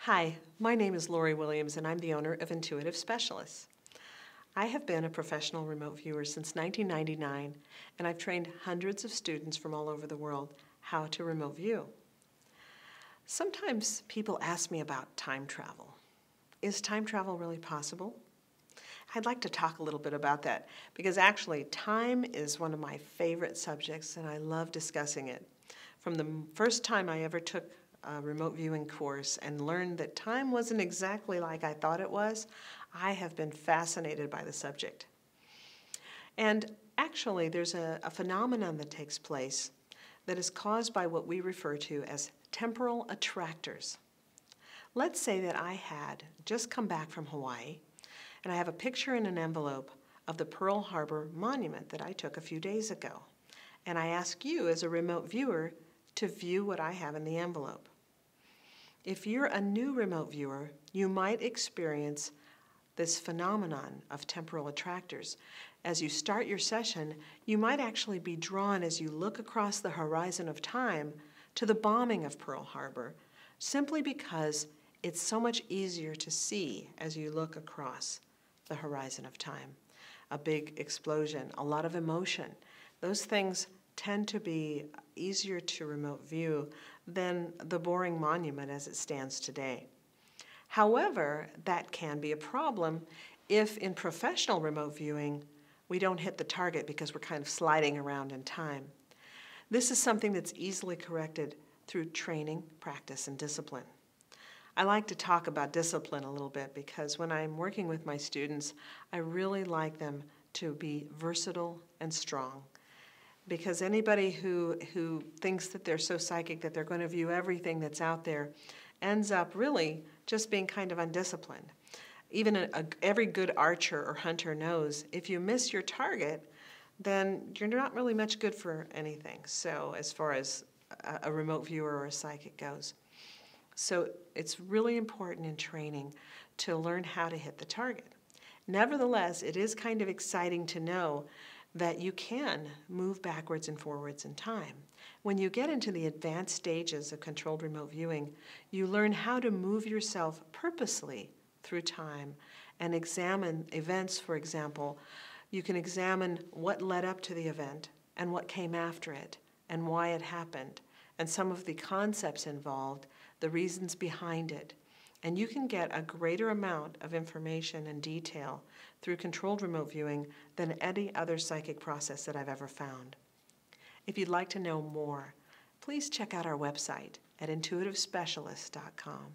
Hi, my name is Lori Williams and I'm the owner of Intuitive Specialists. I have been a professional remote viewer since 1999 and I've trained hundreds of students from all over the world how to remote view. Sometimes people ask me about time travel. Is time travel really possible? I'd like to talk a little bit about that because actually time is one of my favorite subjects and I love discussing it. From the first time I ever took a remote viewing course and learned that time wasn't exactly like I thought it was, I have been fascinated by the subject. And actually there's a phenomenon that takes place that is caused by what we refer to as temporal attractors. Let's say that I had just come back from Hawaii and I have a picture in an envelope of the Pearl Harbor Monument that I took a few days ago. And I ask you as a remote viewer to view what I have in the envelope. If you're a new remote viewer, you might experience this phenomenon of temporal attractors. As you start your session, you might actually be drawn as you look across the horizon of time to the bombing of Pearl Harbor, simply because it's so much easier to see as you look across the horizon of time. A big explosion, a lot of emotion. Those things tend to be easier to remote view than the boring monument as it stands today. However, that can be a problem if in professional remote viewing we don't hit the target because we're kind of sliding around in time. This is something that's easily corrected through training, practice, and discipline. I like to talk about discipline a little bit because when I'm working with my students, I really like them to be versatile and strong. Because anybody who thinks that they're so psychic that they're going to view everything that's out there ends up really just being kind of undisciplined. Even every good archer or hunter knows if you miss your target, then you're not really much good for anything. So as far as a remote viewer or a psychic goes. So it's really important in training to learn how to hit the target. Nevertheless, it is kind of exciting to know that you can move backwards and forwards in time. When you get into the advanced stages of controlled remote viewing, you learn how to move yourself purposely through time and examine events, for example. You can examine what led up to the event and what came after it and why it happened and some of the concepts involved, the reasons behind it. And you can get a greater amount of information and detail through controlled remote viewing than any other psychic process that I've ever found. If you'd like to know more, please check out our website at intuitivespecialist.com.